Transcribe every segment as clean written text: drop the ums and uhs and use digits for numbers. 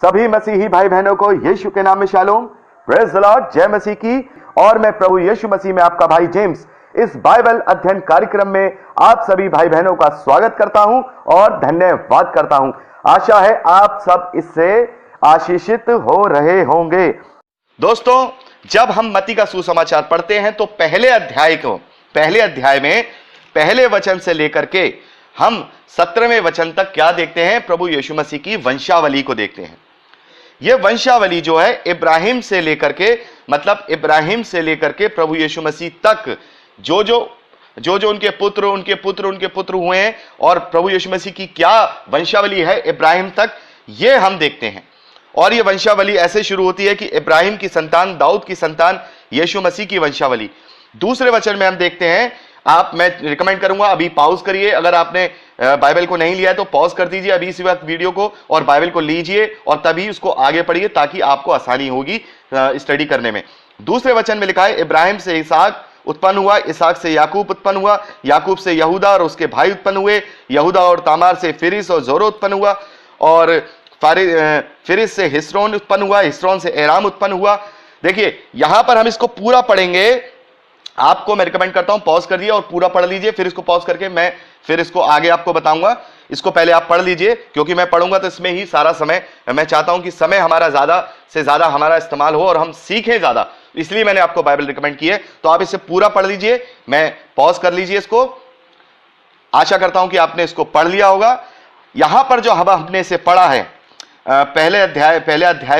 सभी मसीही भाई बहनों को यीशु के नाम में शालोम, प्रेज द लॉर्ड, जय मसीह की। और मैं प्रभु यीशु मसीह में आपका भाई जेम्स इस बाइबल अध्ययन कार्यक्रम में आप सभी भाई बहनों का स्वागत करता हूं और धन्यवाद करता हूं। आशा है आप सब इससे आशीषित हो रहे होंगे। दोस्तों, जब हम मत्ती का सुसमाचार पढ़ते हैं तो पहले अध्याय में पहले वचन से लेकर के हम 17वें वचन तक क्या देखते हैं? प्रभु यीशु मसीह की वंशावली को देखते हैं। यह वंशावली जो है इब्राहिम से लेकर के प्रभु यीशु मसीह तक जो उनके पुत्र हुए हैं और प्रभु यीशु मसीह की क्या वंशावली है इब्राहिम तक, ये हम देखते हैं। और ये वंशावली ऐसे शुरू होती है कि इब्राहिम की संतान, दाऊद की संतान, यीशु मसीह की वंशावली। दूसरे वचन में हम देखते हैं, मैं रिकमेंड करूंगा अभी पॉज करिए। अगर आपने बाइबल को नहीं लिया है तो पॉज कर दीजिए अभी इसी वक्त वीडियो को और बाइबल को लीजिए और तभी उसको आगे पढ़िए ताकि आपको आसानी होगी स्टडी करने में। दूसरे वचन में लिखा है, इब्राहिम से इसहाक उत्पन्न हुआ, इसहाक से याकूब उत्पन्न हुआ, याकूब से यहूदा और उसके भाई उत्पन्न हुए, यहूदा और तामार से फिरिस और जोरो उत्पन्न हुआ, और फिरिस से हिस्रोन उत्पन्न हुआ, हिस्रोन से एराम उत्पन्न हुआ। देखिए यहां पर हम इसको पूरा पढ़ेंगे। आपको मैं रिकमेंड करता हूं पॉज कर दिए और पूरा पढ़ लीजिए, फिर इसको पॉज करके मैं फिर इसको आगे आपको बताऊंगा। इसको पहले आप पढ़ लीजिए क्योंकि मैं पढ़ूंगा तो इसमें ही सारा समय, मैं चाहता हूं कि समय हमारा ज्यादा से ज्यादा हमारा इस्तेमाल हो और हम सीखें ज्यादा, इसलिए मैंने आपको बाइबल रिकमेंड की है। तो आप इसे पूरा पढ़ लीजिए, मैं पॉज कर लीजिए इसको। आशा करता हूं कि आपने इसको पढ़ लिया होगा। यहां पर जो हमने इसे पढ़ा है पहले अध्याय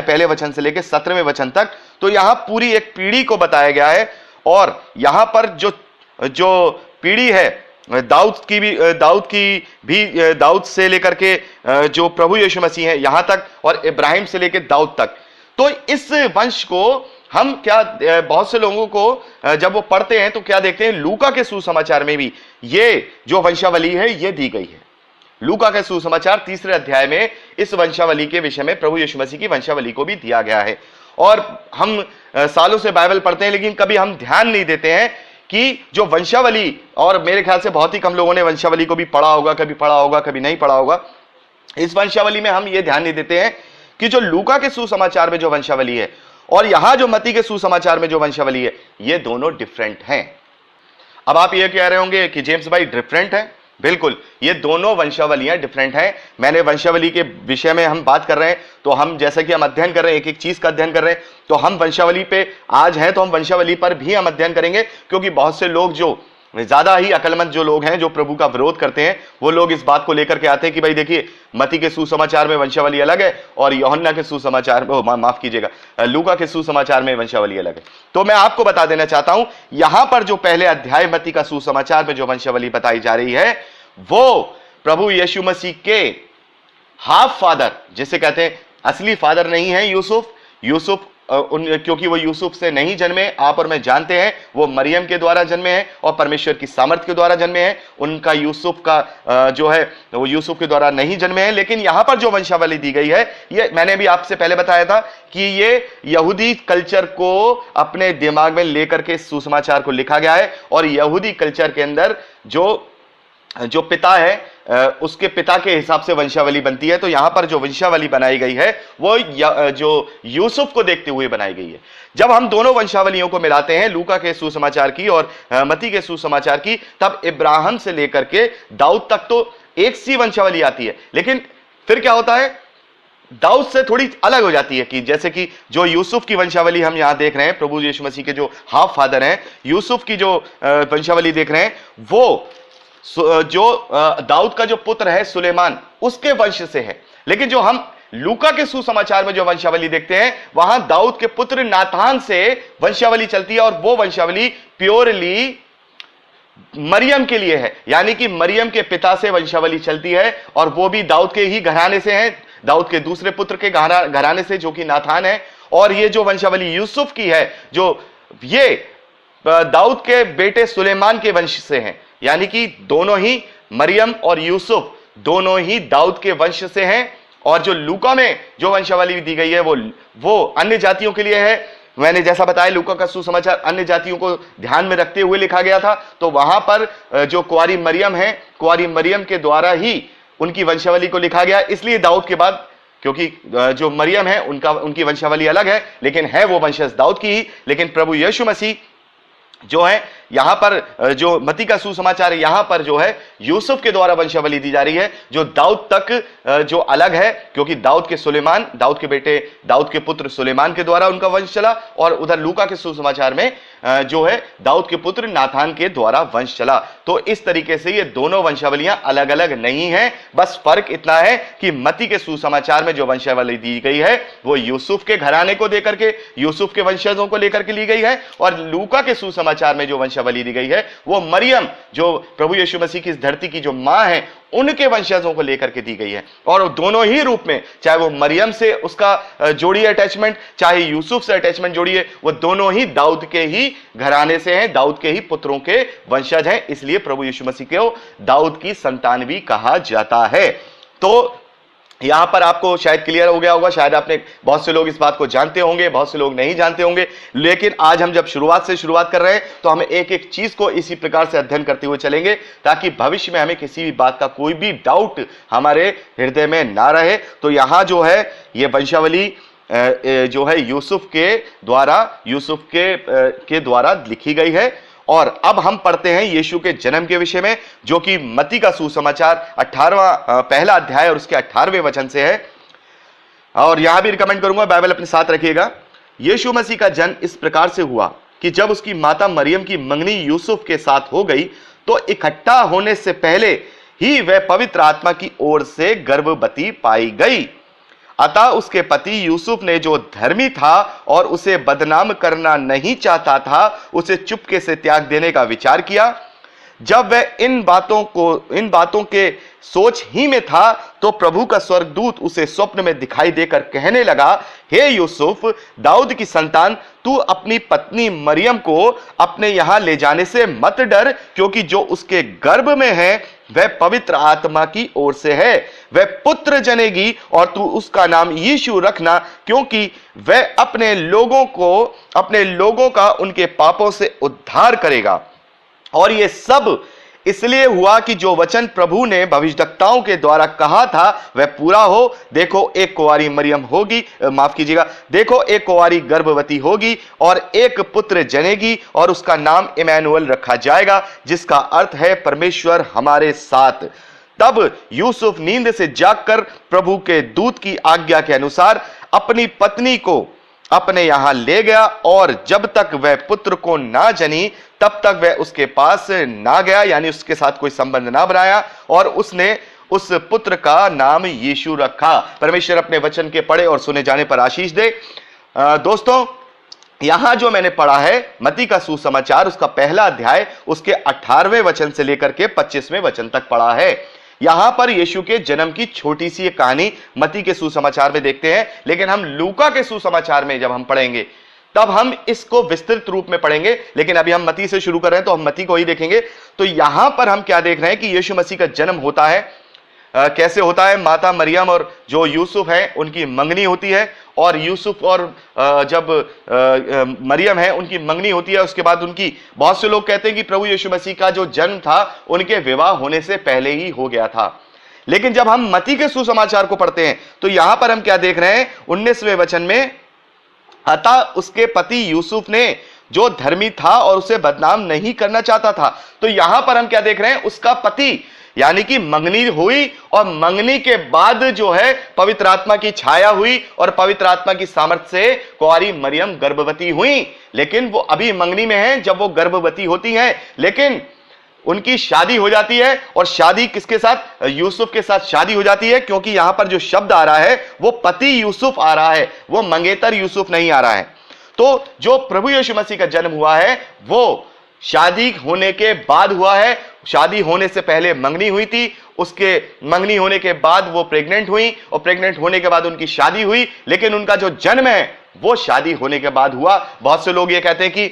पहले वचन से लेकर 17वें वचन तक, तो यहां पूरी एक पीढ़ी को बताया गया है। और यहां पर जो पीढ़ी है दाऊद से लेकर के जो प्रभु यीशु मसीह है यहां तक, और इब्राहिम से लेकर दाऊद तक। तो इस वंश को हम बहुत से लोगों को जब वो पढ़ते हैं तो क्या देखते हैं, लूका के सुसमाचार में भी ये जो वंशावली है ये दी गई है। लूका के सुसमाचार 3 अध्याय में इस वंशावली के विषय में प्रभु यीशु मसीह की वंशावली को भी दिया गया है। और हम सालों से बाइबल पढ़ते हैं लेकिन कभी हम ध्यान नहीं देते हैं कि जो वंशावली, और मेरे ख्याल से बहुत ही कम लोगों ने वंशावली को भी पढ़ा होगा, कभी नहीं पढ़ा होगा। इस वंशावली में हम ये ध्यान नहीं देते हैं कि जो लूका के सुसमाचार में जो वंशावली है और यहां जो मत्ती के सुसमाचार में जो वंशावली है, ये दोनों डिफरेंट हैं। अब आप ये कह रहे होंगे कि जेम्स भाई डिफरेंट है। बिल्कुल, ये दोनों वंशावलियां डिफरेंट हैं। मैंने वंशावली के विषय में हम बात कर रहे हैं तो हम जैसे कि हम अध्ययन कर रहे हैं, एक एक चीज का अध्ययन कर रहे हैं, तो हम वंशावली पे आज हैं तो हम वंशावली पर भी हम अध्ययन करेंगे। क्योंकि बहुत से लोग, जो ज्यादा ही अक्लमंद जो लोग हैं, जो प्रभु का विरोध करते हैं, वो लोग इस बात को लेकर के आते हैं कि भाई देखिए मत्ती के सुसमाचार में वंशावली अलग है और यूहन्ना के सुसमाचार में, माफ कीजिएगा, लूका के सुसमाचार में वंशावली अलग है। तो मैं आपको बता देना चाहता हूं, यहां पर जो पहले अध्याय मत्ती का सुसमाचार में जो वंशावली बताई जा रही है वो प्रभु यीशु मसीह के हाफ फादर, जिसे कहते हैं, असली फादर नहीं है यूसुफ, क्योंकि वो यूसुफ से नहीं जन्मे। आप और मैं जानते हैं वो मरियम के द्वारा जन्मे हैं और परमेश्वर की सामर्थ के द्वारा जन्मे हैं। उनका यूसुफ का जो है वो यूसुफ के द्वारा नहीं जन्मे हैं। लेकिन यहां पर जो वंशावली दी गई है, ये मैंने भी आपसे पहले बताया था कि ये यहूदी कल्चर को अपने दिमाग में लेकर के सुसमाचार को लिखा गया है। और यहूदी कल्चर के अंदर जो पिता है उसके पिता के हिसाब से वंशावली बनती है। तो यहां पर जो वंशावली बनाई गई है वो जो यूसुफ को देखते हुए बनाई गई है। जब हम दोनों वंशावलियों को मिलाते हैं, लूका के सुसमाचार की और मत्ती के सुसमाचार की, तब इब्राहिम से लेकर के दाऊद तक तो एक सी वंशावली आती है। लेकिन फिर क्या होता है, दाऊद से थोड़ी अलग हो जाती है। कि जैसे कि जो यूसुफ की वंशावली हम यहां देख रहे हैं, प्रभु यीशु मसीह के जो हाफ फादर हैं, यूसुफ की जो वंशावली देख रहे हैं, वो जो दाऊद का जो पुत्र है सुलेमान, उसके वंश से है। लेकिन जो हम लूका के सुसमाचार में जो वंशावली देखते हैं, वहां दाऊद के पुत्र नातान से वंशावली चलती है और वो वंशावली प्योरली मरियम के लिए है। यानी कि मरियम के पिता से वंशावली चलती है और वो भी दाऊद के ही घराने से है, दाऊद के दूसरे पुत्र के घराने से, जो कि नातान है। और ये जो वंशावली यूसुफ की है, जो ये दाऊद के बेटे सुलेमान के वंश से है। यानी कि दोनों ही, मरियम और यूसुफ दोनों ही दाऊद के वंश से हैं। और जो लूका में जो वंशावली दी गई है वो अन्य जातियों के लिए है। मैंने जैसा बताया, लूका का सुसमाचार अन्य जातियों को ध्यान में रखते हुए लिखा गया था। तो वहां पर जो कुंवारी मरियम है, कुंवारी मरियम के द्वारा ही उनकी वंशावली को लिखा गया। इसलिए दाऊद के बाद क्योंकि जो मरियम है उनकी वंशावली अलग है, लेकिन है वो वंशज दाऊद की ही। लेकिन प्रभु यीशु मसीह जो है यहां पर जो मत्ती का सुसमाचार है, यहां पर जो है यूसुफ के द्वारा वंशावली दी जा रही है, जो दाऊद तक जो अलग है, क्योंकि दाऊद के बेटे दाऊद के पुत्र सुलेमान के द्वारा उनका वंश चला, और उधर लूका के सुसमाचार में जो है दाऊद के पुत्र नाथान के द्वारा वंश चला। तो इस तरीके से ये दोनों वंशावलियां अलग अलग नहीं है, बस फर्क इतना है कि मत्ती के सुसमाचार में जो वंशावली दी गई है वो यूसुफ के घराने को देकर के, यूसुफ के वंशजों को लेकर के ली गई है, और लूका के सुसमाचार में जो वंशावली दी गई है वो मरियम, जो प्रभु यीशु मसीह की इस धरती की जो मां है, उनके वंशजों को लेकर के दी गई है। और दोनों ही रूप में, चाहे वो मरियम से उसका जोड़िए अटैचमेंट, चाहे यूसुफ से अटैचमेंट जोड़िए, वो दोनों ही दाऊद के ही घराने से हैं, दाऊद के ही पुत्रों के वंशज हैं। इसलिए प्रभु यीशु मसीह को दाऊद की संतान भी कहा जाता है। तो यहां पर आपको शायद क्लियर हो गया होगा, शायद आपने, बहुत से लोग इस बात को जानते होंगे, बहुत से लोग नहीं जानते होंगे, लेकिन आज हम जब शुरुआत कर रहे हैं तो हम एक एक चीज को इसी प्रकार से अध्ययन करते हुए चलेंगे, ताकि भविष्य में हमें किसी भी बात का कोई भी डाउट हमारे हृदय में ना रहे। तो यहां जो है ये वंशावली जो है यूसुफ के द्वारा लिखी गई है। और अब हम पढ़ते हैं यीशु के जन्म के विषय में, जो कि मत्ती का सुसमाचार 18वां पहला अध्याय और उसके 18वें वचन से है। और यहां भी रिकमेंड करूंगा बाइबल अपने साथ रखिएगा। यीशु मसीह का जन्म इस प्रकार से हुआ कि जब उसकी माता मरियम की मंगनी यूसुफ के साथ हो गई, तो इकट्ठा होने से पहले ही वह पवित्र आत्मा की ओर से गर्भवती पाई गई। अतः उसके पति यूसुफ ने, जो धर्मी था और उसे बदनाम करना नहीं चाहता था, उसे चुपके से त्याग देने का विचार किया। जब वह इन बातों के सोच ही में था, तो प्रभु का स्वर्गदूत उसे स्वप्न में दिखाई देकर कहने लगा, हे यूसुफ, दाऊद की संतान, तू अपनी पत्नी मरियम को अपने यहां ले जाने से मत डर, क्योंकि जो उसके गर्भ में है वह पवित्र आत्मा की ओर से है। वह पुत्र जनेगी और तू उसका नाम यीशु रखना, क्योंकि वह अपने लोगों का उनके पापों से उद्धार करेगा। और ये सब इसलिए हुआ कि जो वचन प्रभु ने भविष्यद्वक्ताओं के द्वारा कहा था वह पूरा हो। देखो एक कुंवारी मरियम होगी, देखो एक कुंवारी गर्भवती होगी और एक पुत्र जनेगी और उसका नाम इमैनुअल रखा जाएगा, जिसका अर्थ है परमेश्वर हमारे साथ। तब यूसुफ नींद से जागकर प्रभु के दूत की आज्ञा के अनुसार अपनी पत्नी को अपने यहां ले गया, और जब तक वह पुत्र को ना जनी तब तक वह उसके पास ना गया, यानी उसके साथ कोई संबंध ना बनाया, और उसने उस पुत्र का नाम यीशु रखा। परमेश्वर अपने वचन के पढ़े और सुने जाने पर आशीष दे। दोस्तों, यहां जो मैंने पढ़ा है मत्ती का सुसमाचार, उसका पहला अध्याय उसके 18वें वचन से लेकर के 25वें वचन तक पढ़ा है। यहां पर यीशु के जन्म की छोटी सी कहानी मत्ती के सुसमाचार में देखते हैं, लेकिन हम लूका के सुसमाचार में जब हम पढ़ेंगे तब हम इसको विस्तृत रूप में पढ़ेंगे। लेकिन अभी हम मत्ती से शुरू कर रहे हैं तो हम मत्ती को ही देखेंगे। तो यहां पर हम क्या देख रहे हैं कि यीशु मसीह का जन्म होता है। कैसे होता है? माता मरियम और जो यूसुफ है उनकी मंगनी होती है, और यूसुफ और जब मरियम है उनकी मंगनी होती है, उसके बाद उनकी, बहुत से लोग कहते हैं कि प्रभु यीशु मसीह का जो जन्म था उनके विवाह होने से पहले ही हो गया था। लेकिन जब हम मत्ती के सुसमाचार को पढ़ते हैं तो यहां पर हम क्या देख रहे हैं? 19वें वचन में, अतः उसके पति यूसुफ ने, जो धर्मी था और उसे बदनाम नहीं करना चाहता था। तो यहां पर हम क्या देख रहे हैं? उसका पति, यानी कि मंगनी हुई और मंगनी के बाद जो है पवित्र आत्मा की छाया हुई और पवित्र आत्मा की सामर्थ्य से कुंवारी मरियम गर्भवती हुई। लेकिन वो अभी मंगनी में है जब वो गर्भवती होती हैं, लेकिन उनकी शादी हो जाती है। और शादी किसके साथ? यूसुफ के साथ शादी हो जाती है, क्योंकि यहां पर जो शब्द आ रहा है वो पति यूसुफ आ रहा है, वो मंगेतर यूसुफ नहीं आ रहा है। तो जो प्रभु यीशु मसीह का जन्म हुआ है वो शादी होने के बाद हुआ है। शादी होने से पहले मंगनी हुई थी, उसके मंगनी होने के बाद वो प्रेग्नेंट हुई, और प्रेग्नेंट होने के बाद उनकी शादी हुई। लेकिन उनका जो जन्म है वो शादी होने के बाद हुआ। बहुत से लोग ये कहते हैं कि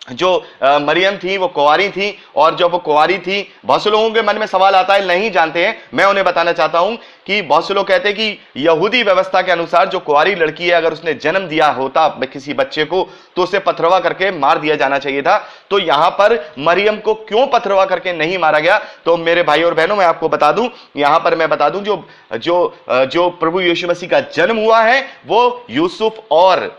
जो मरियम थी वो कुंवारी थी, और जब वो कुंवारी थी, बहुत से लोगों के मन में सवाल आता है, नहीं जानते हैं। मैं उन्हें बताना चाहता हूं कि बहुत से लोग कहते हैं कि यहूदी व्यवस्था के अनुसार जो कुंवारी लड़की है, अगर उसने जन्म दिया होता किसी बच्चे को तो उसे पथरवा करके मार दिया जाना चाहिए था। तो यहां पर मरियम को क्यों पथरवा करके नहीं मारा गया? तो मेरे भाई और बहनों, मैं आपको बता दूं, यहां पर मैं बता दूं, जो जो जो प्रभु यीशु मसीह का जन्म हुआ है वो यूसुफ और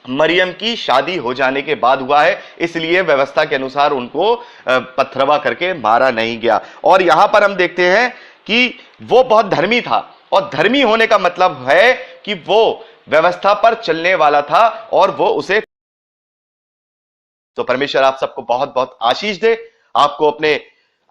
मरियम की शादी हो जाने के बाद हुआ है, इसलिए व्यवस्था के अनुसार उनको पथरवा करके मारा नहीं गया। और यहां पर हम देखते हैं कि वो बहुत धर्मी था, और धर्मी होने का मतलब है कि वो व्यवस्था पर चलने वाला था और वो उसे। तो परमेश्वर आप सबको बहुत बहुत आशीष दे, आपको अपने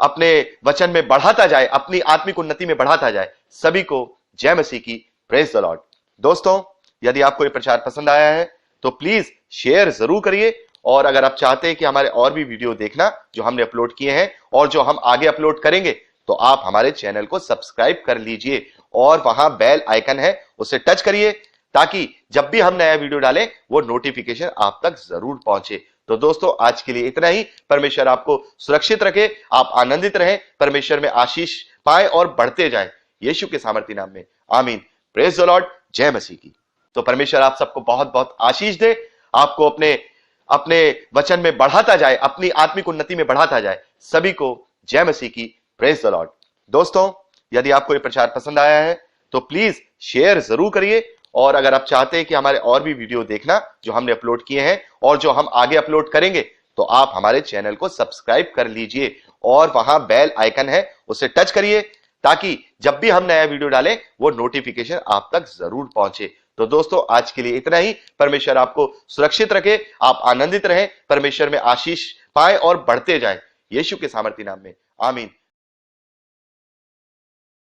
अपने वचन में बढ़ाता जाए, अपनी आत्मिक उन्नति में बढ़ाता जाए। सभी को जय मसीह की। Praise the Lord. दोस्तों, यदि आपको ये प्रचार पसंद आया है तो प्लीज शेयर जरूर करिए, और अगर आप चाहते हैं कि हमारे और भी वीडियो देखना जो हमने अपलोड किए हैं और जो हम आगे अपलोड करेंगे, तो आप हमारे चैनल को सब्सक्राइब कर लीजिए, और वहां बेल आइकन है उसे टच करिए, ताकि जब भी हम नया वीडियो डालें वो नोटिफिकेशन आप तक जरूर पहुंचे। तो दोस्तों, आज के लिए इतना ही। परमेश्वर आपको सुरक्षित रखे, आप आनंदित रहें, परमेश्वर में आशीष पाए और बढ़ते जाएं, यीशु के सामर्थी नाम में, आमीन। Praise the Lord. जय मसीह की। तो परमेश्वर आप सबको बहुत बहुत आशीष दे, आपको अपने अपने वचन में बढ़ाता जाए, अपनी आत्मिक उन्नति में बढ़ाता जाए। सभी को जय मसीह की। Praise the Lord. दोस्तों, यदि आपको ये प्रचार पसंद आया है तो प्लीज शेयर जरूर करिए, और अगर आप चाहते हैं कि हमारे और भी वीडियो देखना जो हमने अपलोड किए हैं और जो हम आगे अपलोड करेंगे, तो आप हमारे चैनल को सब्सक्राइब कर लीजिए, और वहां बेल आइकन है उसे टच करिए, ताकि जब भी हम नया वीडियो डालें वो नोटिफिकेशन आप तक जरूर पहुंचे। तो दोस्तों, आज के लिए इतना ही। परमेश्वर आपको सुरक्षित रखे, आप आनंदित रहें, परमेश्वर में आशीष पाए और बढ़ते जाएं, यीशु के सामर्थी नाम में, आमीन।